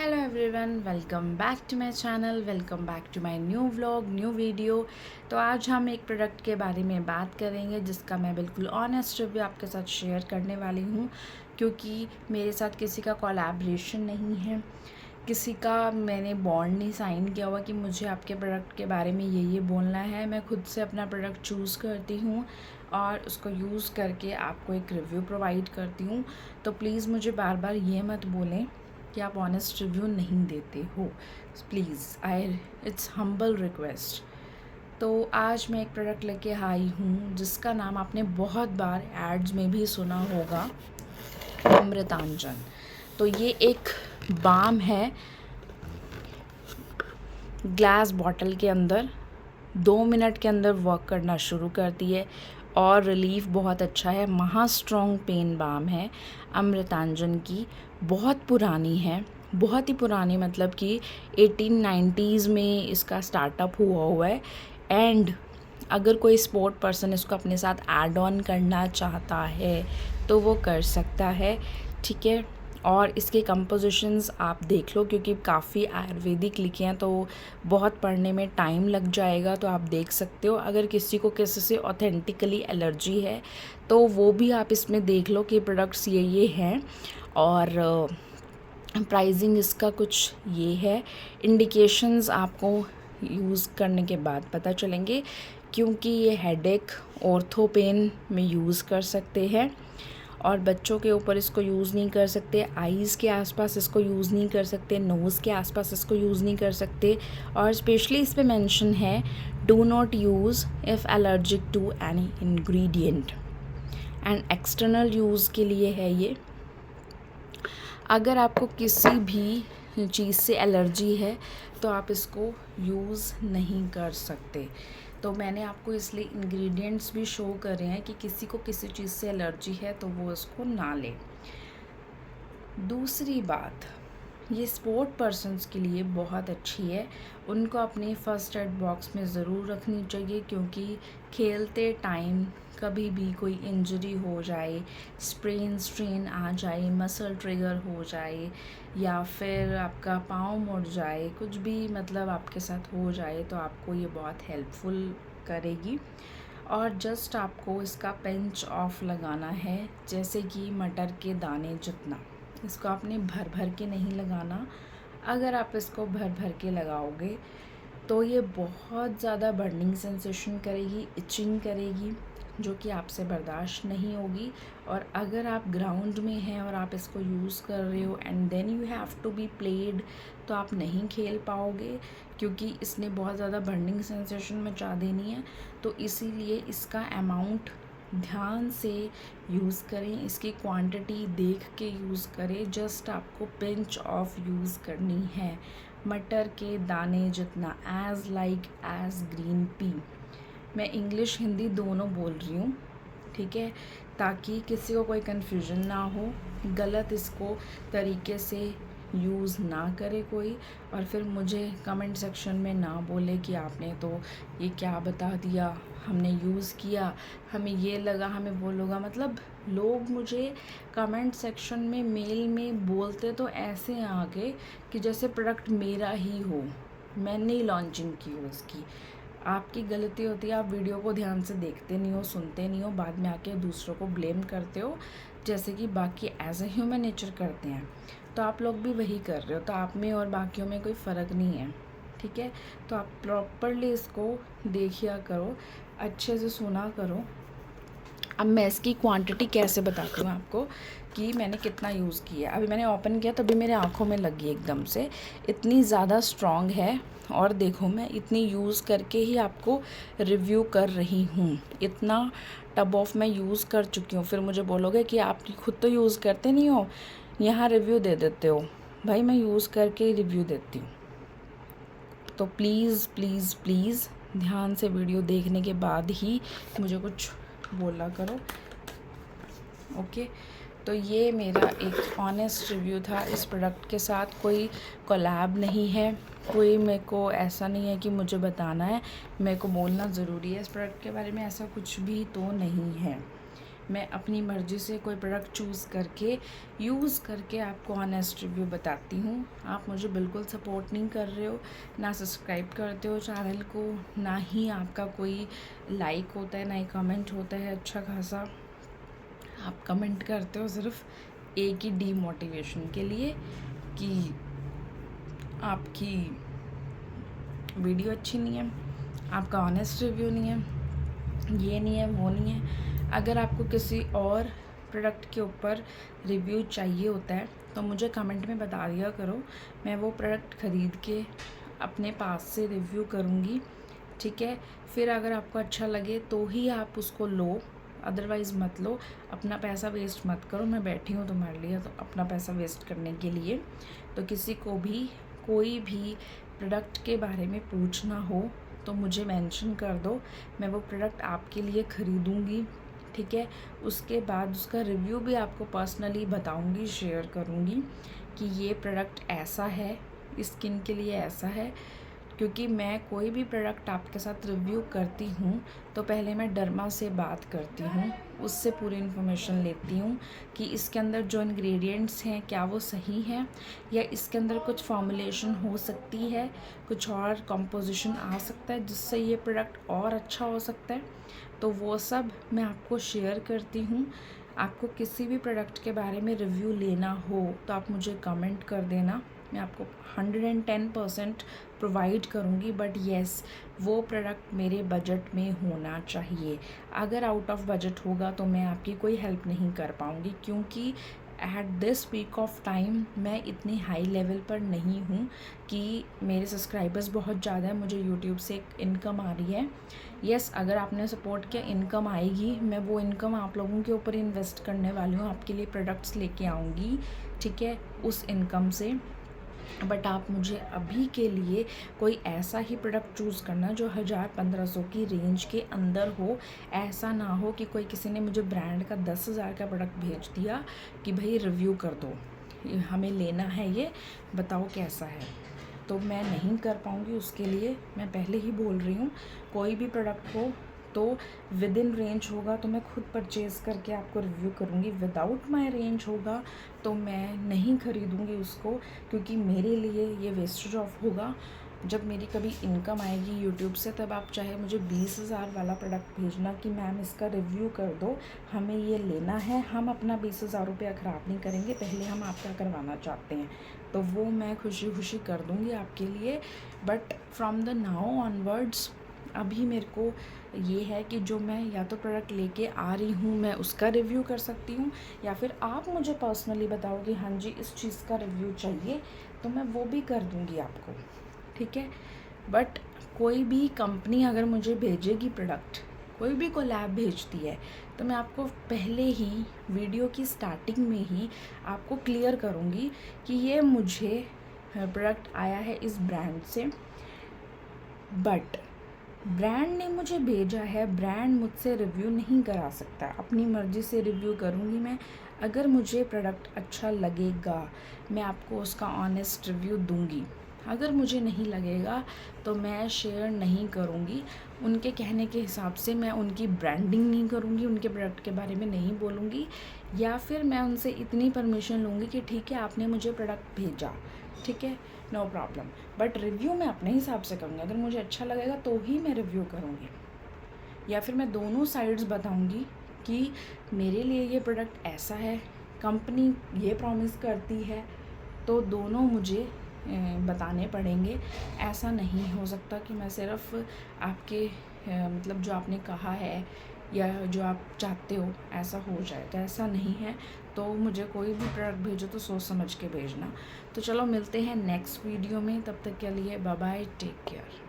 Hello everyone, welcome back to my channel, welcome back to my new vlog, new video. तो आज हम एक product के बारे में बात करेंगे जिसका मैं बिल्कुल ऑनेस्ट रिव्यू आपके साथ शेयर करने वाली हूँ, क्योंकि मेरे साथ किसी का कोलैबोरेशन नहीं है, किसी का मैंने बॉन्ड नहीं साइन किया हुआ कि मुझे आपके प्रोडक्ट के बारे में ये बोलना है। मैं खुद से अपना प्रोडक्ट चूज़ करती हूँ और उसको यूज़ करके आपको एक रिव्यू प्रोवाइड करती हूँ। तो प्लीज़ मुझे बार बार ये मत बोलें कि आप ऑनेस्ट रिव्यू नहीं देते हो। Please it's humble request. तो आज मैं एक प्रोडक्ट लेके आई हूँ जिसका नाम आपने बहुत बार एड्स में भी सुना होगा, अमृतांजन। तो ये एक बाम है, ग्लास बॉटल के अंदर 2 मिनट के अंदर वर्क करना शुरू करती है और रिलीफ बहुत अच्छा है। महा स्ट्रॉन्ग पेन बाम है अमृतांजन की, बहुत पुरानी है, बहुत ही पुरानी, मतलब कि 1890s में इसका स्टार्टअप हुआ है। एंड अगर कोई स्पोर्ट पर्सन इसको अपने साथ ऐड ऑन करना चाहता है तो वो कर सकता है, ठीक है। और इसके कंपोजिशंस आप देख लो, क्योंकि काफ़ी आयुर्वेदिक लिखे हैं तो बहुत पढ़ने में टाइम लग जाएगा, तो आप देख सकते हो। अगर किसी को किसी से ऑथेंटिकली एलर्जी है तो वो भी आप इसमें देख लो कि प्रोडक्ट्स ये हैं। और प्राइसिंग इसका कुछ ये है। इंडिकेशंस आपको यूज़ करने के बाद पता चलेंगे, क्योंकि ये हेडेक, ऑर्थो पेन में यूज़ कर सकते हैं और बच्चों के ऊपर इसको यूज़ नहीं कर सकते, आईज़ के आसपास इसको यूज़ नहीं कर सकते, नोज़ के आसपास इसको यूज़ नहीं कर सकते। और स्पेशली इस पे मेंशन है, do not use if allergic to any ingredient. And external use के लिए है ये। अगर आपको किसी भी चीज़ से एलर्जी है तो आप इसको यूज़ नहीं कर सकते। तो मैंने आपको इसलिए इंग्रेडिएंट्स भी शो कर रहे हैं कि किसी को किसी चीज़ से एलर्जी है तो वो इसको ना ले। दूसरी बात, ये स्पोर्ट पर्सन्स के लिए बहुत अच्छी है। उनको अपनी फ़र्स्ट एड बॉक्स में ज़रूर रखनी चाहिए, क्योंकि खेलते टाइम कभी भी कोई इंजरी हो जाए, स्ट्रेन आ जाए, मसल ट्रिगर हो जाए, या फिर आपका पाँव मुड़ जाए, कुछ भी मतलब आपके साथ हो जाए तो आपको ये बहुत हेल्पफुल करेगी। और जस्ट आपको इसका पिंच ऑफ लगाना है, जैसे कि मटर के दाने जितना। इसको आपने भर भर के नहीं लगाना। अगर आप इसको भर भर के लगाओगे तो ये बहुत ज़्यादा बर्निंग सेंसेशन करेगी, इचिंग करेगी, जो कि आपसे बर्दाश्त नहीं होगी। और अगर आप ग्राउंड में हैं और आप इसको यूज़ कर रहे हो and then you have to be played, तो आप नहीं खेल पाओगे, क्योंकि इसने बहुत ज़्यादा बर्निंग सेंसेशन मचा देनी है। तो इसीलिए इसका अमाउंट ध्यान से यूज़ करें, इसकी क्वांटिटी देख के यूज़ करें। जस्ट आपको पिंच ऑफ यूज़ करनी है, मटर के दाने जितना, as like as green pea. मैं इंग्लिश हिंदी दोनों बोल रही हूँ, ठीक है, ताकि किसी को कोई कन्फ्यूजन ना हो, गलत इसको तरीके से यूज़ ना करे कोई, और फिर मुझे कमेंट सेक्शन में ना बोले कि आपने तो ये क्या बता दिया, हमने यूज़ किया, हमें ये लगा, हमें वो लगा। मतलब लोग मुझे कमेंट सेक्शन में मेल में बोलते तो ऐसे हैं आगे कि जैसे प्रोडक्ट मेरा ही हो, मैंने ही लॉन्चिंग की हो उसकी। आपकी गलती होती है, आप वीडियो को ध्यान से देखते नहीं हो, सुनते नहीं हो, बाद में आके दूसरों को ब्लेम करते हो, जैसे कि बाकी एज ए ह्यूमन नेचर करते हैं। तो आप लोग भी वही कर रहे हो, तो आप में और बाकियों में कोई फ़र्क नहीं है, ठीक है। तो आप प्रॉपरली इसको देखिया करो, अच्छे से सुना करो। अब मैं इसकी क्वांटिटी कैसे बताती हूँ आपको कि मैंने कितना यूज़ किया। अभी मैंने ओपन किया तभी मेरे आँखों में लगी एकदम से, इतनी ज़्यादा स्ट्रॉन्ग है। और देखो, मैं इतनी यूज़ करके ही आपको रिव्यू कर रही हूँ। इतना टब ऑफ मैं यूज़ कर चुकी हूँ। फिर मुझे बोलोगे कि आप खुद तो यूज़ करते नहीं हो, यहाँ रिव्यू दे देते हो। भाई, मैं यूज़ करके रिव्यू देती हूँ। तो प्लीज़ प्लीज़ प्लीज़ ध्यान से वीडियो देखने के बाद ही मुझे कुछ बोला करो, ओके। तो ये मेरा एक ऑनेस्ट रिव्यू था इस प्रोडक्ट के साथ। कोई कोलैब नहीं है, कोई मेरे को ऐसा नहीं है कि मुझे बताना है, मेरे को बोलना ज़रूरी है इस प्रोडक्ट के बारे में, ऐसा कुछ भी तो नहीं है। मैं अपनी मर्ज़ी से कोई प्रोडक्ट चूज़ करके यूज़ करके आपको ऑनेस्ट रिव्यू बताती हूँ। आप मुझे बिल्कुल सपोर्ट नहीं कर रहे हो, ना सब्सक्राइब करते हो चैनल को, ना ही आपका कोई लाइक होता है, ना ही कमेंट होता है अच्छा खासा। आप कमेंट करते हो सिर्फ एक ही डीमोटिवेशन के लिए कि आपकी वीडियो अच्छी नहीं है, आपका ऑनेस्ट रिव्यू नहीं है, ये नहीं है, वो नहीं है। अगर आपको किसी और प्रोडक्ट के ऊपर रिव्यू चाहिए होता है तो मुझे कमेंट में बता दिया करो, मैं वो प्रोडक्ट ख़रीद के अपने पास से रिव्यू करूँगी, ठीक है। फिर अगर आपको अच्छा लगे तो ही आप उसको लो, अदरवाइज़ मत लो। अपना पैसा वेस्ट मत करो, मैं बैठी हूँ तुम्हारे लिए तो अपना पैसा वेस्ट करने के लिए। तो किसी को भी कोई भी प्रोडक्ट के बारे में पूछना हो तो मुझे मेंशन कर दो, मैं वो प्रोडक्ट आपके लिए ख़रीदूँगी, ठीक है। उसके बाद उसका रिव्यू भी आपको पर्सनली बताऊँगी, शेयर करूँगी कि ये प्रोडक्ट ऐसा है, स्किन के लिए ऐसा है। क्योंकि मैं कोई भी प्रोडक्ट आपके साथ रिव्यू करती हूँ तो पहले मैं डर्मा से बात करती हूँ, उससे पूरी इन्फॉर्मेशन लेती हूँ कि इसके अंदर जो इंग्रेडिएंट्स हैं क्या वो सही हैं, या इसके अंदर कुछ फॉर्मुलेशन हो सकती है, कुछ और कंपोजिशन आ सकता है जिससे ये प्रोडक्ट और अच्छा हो सकता है। तो वो सब मैं आपको शेयर करती हूँ। आपको किसी भी प्रोडक्ट के बारे में रिव्यू लेना हो तो आप मुझे कमेंट कर देना, मैं आपको 110% प्रोवाइड करूँगी। बट येस, वो प्रोडक्ट मेरे बजट में होना चाहिए। अगर आउट ऑफ बजट होगा तो मैं आपकी कोई हेल्प नहीं कर पाऊँगी, क्योंकि at this week of time मैं इतनी हाई लेवल पर नहीं हूँ कि मेरे सब्सक्राइबर्स बहुत ज़्यादा है, मुझे यूट्यूब से एक इनकम आ रही है। येस, अगर आपने सपोर्ट किया इनकम आएगी, मैं वो इनकम आप लोगों के ऊपर इन्वेस्ट करने वाली हूँ, आपके लिए प्रोडक्ट्स लेके आऊँगी, ठीक है, उस इनकम से। बट आप मुझे अभी के लिए कोई ऐसा ही प्रोडक्ट चूज़ करना जो 1000-1500 की रेंज के अंदर हो। ऐसा ना हो कि कोई किसी ने मुझे ब्रांड का 10,000 का प्रोडक्ट भेज दिया कि भाई रिव्यू कर दो, हमें लेना है, ये बताओ कैसा है। तो मैं नहीं कर पाऊँगी, उसके लिए मैं पहले ही बोल रही हूँ। कोई भी प्रोडक्ट हो तो विद इन रेंज होगा तो मैं खुद परचेज़ करके आपको रिव्यू करूँगी, विदाउट माय रेंज होगा तो मैं नहीं ख़रीदूँगी उसको, क्योंकि मेरे लिए ये वेस्टेज ऑफ होगा। जब मेरी कभी इनकम आएगी यूट्यूब से तब आप चाहे मुझे 20,000 वाला प्रोडक्ट भेजना कि मैम इसका रिव्यू कर दो, हमें ये लेना है, हम अपना 20,000 रुपया ख़राब नहीं करेंगे, पहले हम आपका करवाना चाहते हैं, तो वो मैं खुशी खुशी कर दूँगी आपके लिए। But from the now onwards अभी मेरे को ये है कि जो मैं या तो प्रोडक्ट लेके आ रही हूँ मैं उसका रिव्यू कर सकती हूँ, या फिर आप मुझे पर्सनली बताओ कि हाँ जी इस चीज़ का रिव्यू चाहिए तो मैं वो भी कर दूँगी आपको, ठीक है। बट कोई भी कंपनी अगर मुझे भेजेगी प्रोडक्ट, कोई भी कोलैब भेजती है, तो मैं आपको पहले ही वीडियो की स्टार्टिंग में ही आपको क्लियर करूँगी कि ये मुझे प्रोडक्ट आया है इस ब्रांड से, बट ब्रांड ने मुझे भेजा है, ब्रांड मुझसे रिव्यू नहीं करा सकता, अपनी मर्ज़ी से रिव्यू करूँगी मैं। अगर मुझे प्रोडक्ट अच्छा लगेगा मैं आपको उसका ऑनेस्ट रिव्यू दूँगी, अगर मुझे नहीं लगेगा तो मैं शेयर नहीं करूँगी। उनके कहने के हिसाब से मैं उनकी ब्रांडिंग नहीं करूँगी, उनके प्रोडक्ट के बारे में नहीं बोलूँगी, या फिर मैं उनसे इतनी परमिशन लूँगी कि ठीक है आपने मुझे प्रोडक्ट भेजा, ठीक है, नो प्रॉब्लम, बट रिव्यू मैं अपने हिसाब से करूँगी। अगर मुझे अच्छा लगेगा तो ही मैं रिव्यू करूँगी, या फिर मैं दोनों साइड्स बताऊँगी कि मेरे लिए ये प्रोडक्ट ऐसा है, कंपनी ये प्रॉमिस करती है, तो दोनों मुझे बताने पड़ेंगे। ऐसा नहीं हो सकता कि मैं सिर्फ आपके मतलब जो आपने कहा है या जो आप चाहते हो ऐसा हो जाए, तो ऐसा नहीं है। तो मुझे कोई भी प्रोडक्ट भेजो तो सोच समझ के भेजना। तो चलो मिलते हैं नेक्स्ट वीडियो में, तब तक के लिए बाय बाय, टेक केयर।